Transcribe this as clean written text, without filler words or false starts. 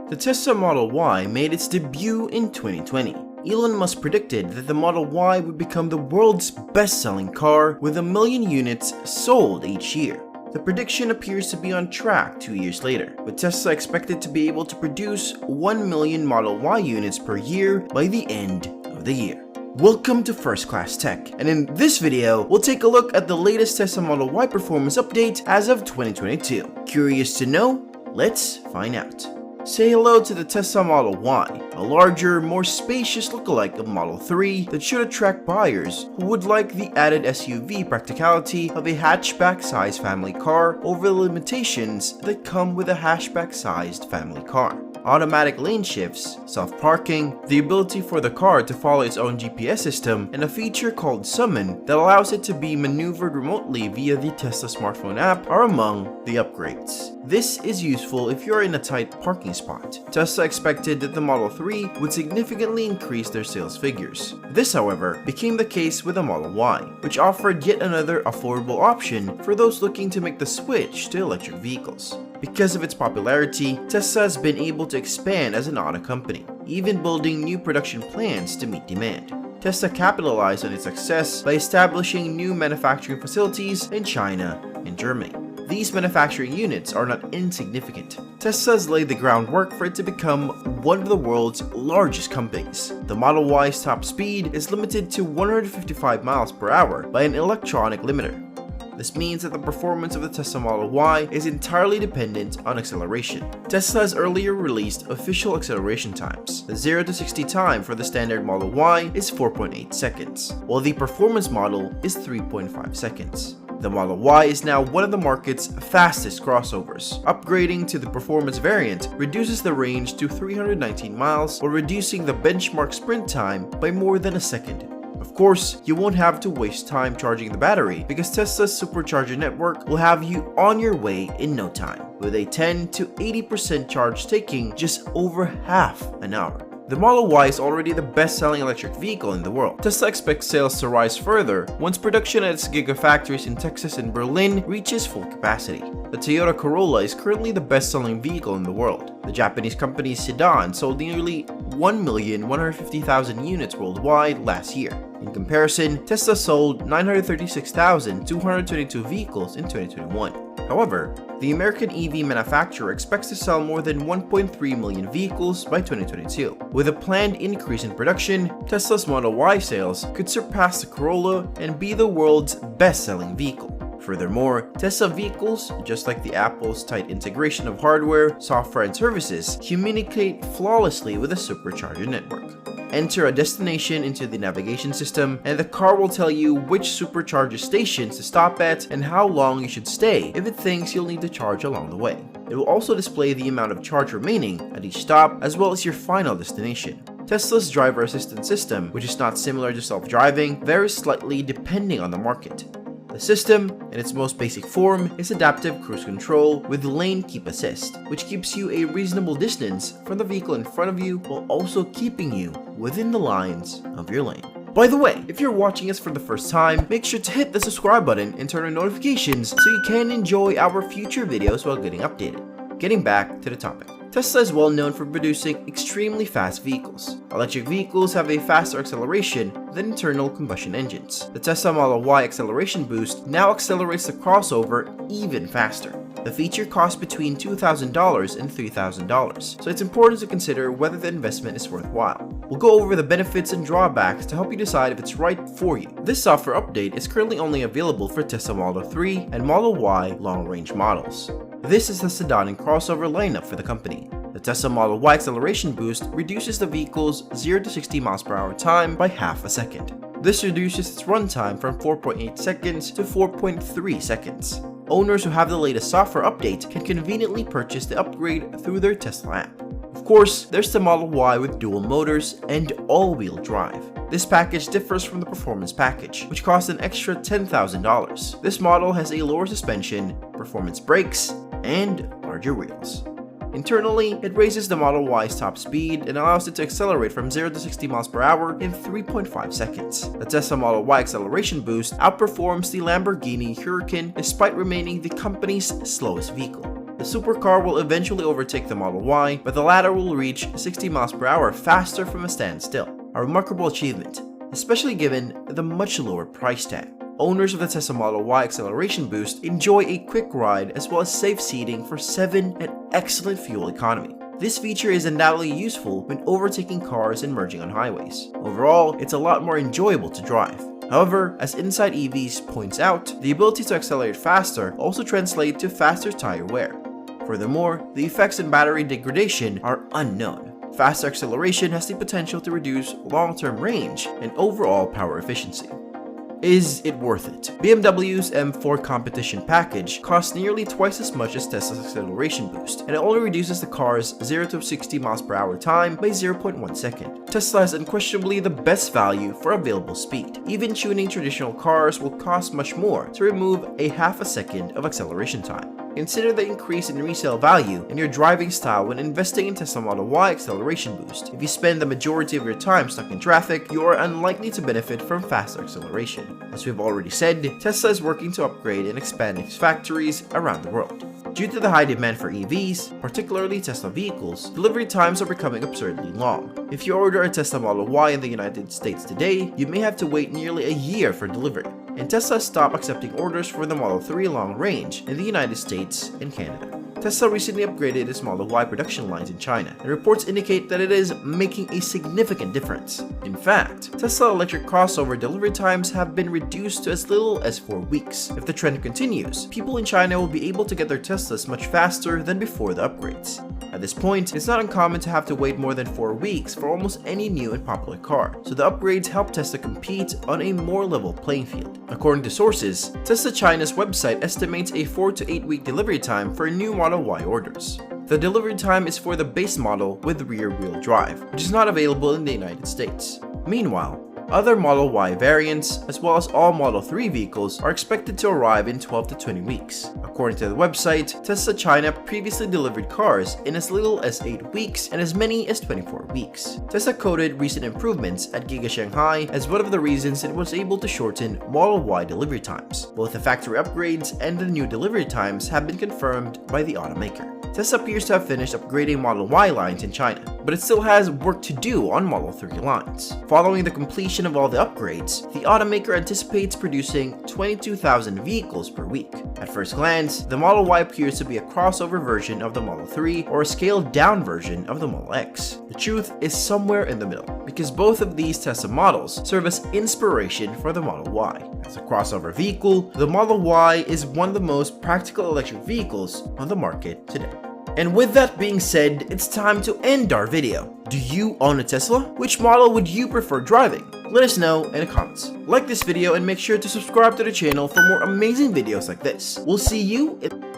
The Tesla Model Y made its debut in 2020. Elon Musk predicted that the Model Y would become the world's best-selling car with 1 million units sold each year. The prediction appears to be on track 2 years later, with Tesla expected to be able to produce 1 million Model Y units per year by the end of the year. Welcome to First Class Tech, and in this video, we'll take a look at the latest Tesla Model Y performance update as of 2022. Curious to know? Let's find out. Say hello to the Tesla Model Y, a larger, more spacious lookalike of Model 3 that should attract buyers who would like the added SUV practicality of a hatchback-sized family car over the limitations that come with a hatchback-sized family car. Automatic lane shifts, self-parking, the ability for the car to follow its own GPS system, and a feature called Summon that allows it to be maneuvered remotely via the Tesla smartphone app are among the upgrades. This is useful if you're in a tight parking spot. Tesla expected that the Model 3 would significantly increase their sales figures. This, however, became the case with the Model Y, which offered yet another affordable option for those looking to make the switch to electric vehicles. Because of its popularity, Tesla has been able to expand as an auto company, even building new production plans to meet demand. Tesla capitalized on its success by establishing new manufacturing facilities in China and Germany. These manufacturing units are not insignificant. Tesla has laid the groundwork for it to become one of the world's largest companies. The Model Y's top speed is limited to 155 miles per hour by an electronic limiter. This means that the performance of the Tesla Model Y is entirely dependent on acceleration. Tesla has earlier released official acceleration times. The 0 to 60 time for the standard Model Y is 4.8 seconds, while the performance model is 3.5 seconds. The Model Y is now one of the market's fastest crossovers. Upgrading to the performance variant reduces the range to 319 miles while reducing the benchmark sprint time by more than a second. Of course, you won't have to waste time charging the battery because Tesla's supercharger network will have you on your way in no time, with a 10 to 80% charge taking just over half an hour. The Model Y is already the best-selling electric vehicle in the world. Tesla expects sales to rise further once production at its gigafactories in Texas and Berlin reaches full capacity. The Toyota Corolla is currently the best-selling vehicle in the world. The Japanese company's sedan sold nearly 1,150,000 units worldwide last year. In comparison, Tesla sold 936,222 vehicles in 2021. However, the American EV manufacturer expects to sell more than 1.3 million vehicles by 2022. With a planned increase in production, Tesla's Model Y sales could surpass the Corolla and be the world's best-selling vehicle. Furthermore, Tesla vehicles, just like the Apple's tight integration of hardware, software, and services, communicate flawlessly with a supercharger network. Enter a destination into the navigation system, and the car will tell you which supercharger stations to stop at and how long you should stay if it thinks you'll need to charge along the way. It will also display the amount of charge remaining at each stop as well as your final destination. Tesla's driver assistance system, which is not similar to self-driving, varies slightly depending on the market. The system, in its most basic form, is adaptive cruise control with lane keep assist, which keeps you a reasonable distance from the vehicle in front of you while also keeping you within the lines of your lane. By the way, if you're watching us for the first time, make sure to hit the subscribe button and turn on notifications so you can enjoy our future videos while getting updated. Getting back to the topic. Tesla is well known for producing extremely fast vehicles. Electric vehicles have a faster acceleration than internal combustion engines. The Tesla Model Y acceleration boost now accelerates the crossover even faster. The feature costs between $2,000 and $3,000, so it's important to consider whether the investment is worthwhile. We'll go over the benefits and drawbacks to help you decide if it's right for you. This software update is currently only available for Tesla Model 3 and Model Y long-range models. This is the sedan and crossover lineup for the company. The Tesla Model Y acceleration boost reduces the vehicle's 0 to 60 miles per hour time by half a second. This reduces its runtime from 4.8 seconds to 4.3 seconds. Owners who have the latest software update can conveniently purchase the upgrade through their Tesla app. Of course, there's the Model Y with dual motors and all-wheel drive. This package differs from the performance package, which costs an extra $10,000. This model has a lower suspension, performance brakes, and larger wheels. Internally, it raises the Model Y's top speed and allows it to accelerate from 0 to 60 miles per hour in 3.5 seconds. The Tesla Model Y acceleration boost outperforms the Lamborghini Huracan despite remaining the company's slowest vehicle. The supercar will eventually overtake the Model Y, but the latter will reach 60 miles per hour faster from a standstill. A remarkable achievement, especially given the much lower price tag. Owners of the Tesla Model Y acceleration boost enjoy a quick ride as well as safe seating for 7 and excellent fuel economy. This feature is undoubtedly useful when overtaking cars and merging on highways. Overall, it's a lot more enjoyable to drive. However, as Inside EVs points out, the ability to accelerate faster also translates to faster tire wear. Furthermore, the effects in battery degradation are unknown. Faster acceleration has the potential to reduce long-term range and overall power efficiency. Is it worth it? BMW's M4 competition package costs nearly twice as much as Tesla's acceleration boost, and it only reduces the car's 0 to 60 miles per hour time by 0.1 second. Tesla has unquestionably the best value for available speed. Even tuning traditional cars will cost much more to remove a half a second of acceleration time. Consider the increase in resale value and your driving style when investing in Tesla Model Y acceleration boost. If you spend the majority of your time stuck in traffic, you are unlikely to benefit from faster acceleration. As we've already said, Tesla is working to upgrade and expand its factories around the world. Due to the high demand for EVs, particularly Tesla vehicles, delivery times are becoming absurdly long. If you order a Tesla Model Y in the United States today, you may have to wait nearly a year for delivery. And Tesla stopped accepting orders for the Model 3 long range in the United States and Canada. Tesla recently upgraded its Model Y production lines in China, and reports indicate that it is making a significant difference. In fact, Tesla electric crossover delivery times have been reduced to as little as 4 weeks. If the trend continues, people in China will be able to get their Teslas much faster than before the upgrades. At this point, it's not uncommon to have to wait more than 4 weeks for almost any new and popular car, so the upgrades help Tesla compete on a more level playing field. According to sources, Tesla China's website estimates a 4 to 8 week delivery time for new Model Y orders. The delivery time is for the base model with rear-wheel drive, which is not available in the United States. Meanwhile, other Model Y variants, as well as all Model 3 vehicles, are expected to arrive in 12 to 20 weeks. According to the website, Tesla China previously delivered cars in as little as 8 weeks and as many as 24 weeks. Tesla quoted recent improvements at Giga Shanghai as one of the reasons it was able to shorten Model Y delivery times. Both the factory upgrades and the new delivery times have been confirmed by the automaker. Tesla appears to have finished upgrading Model Y lines in China, but it still has work to do on Model 3 lines. Following the completion of all the upgrades, the automaker anticipates producing 22,000 vehicles per week. At first glance, the Model Y appears to be a crossover version of the Model 3 or a scaled-down version of the Model X. The truth is somewhere in the middle, because both of these Tesla models serve as inspiration for the Model Y. As a crossover vehicle, the Model Y is one of the most practical electric vehicles on the market today. And with that being said, it's time to end our video. Do you own a Tesla? Which model would you prefer driving? Let us know in the comments. Like this video and make sure to subscribe to the channel for more amazing videos like this. We'll see you in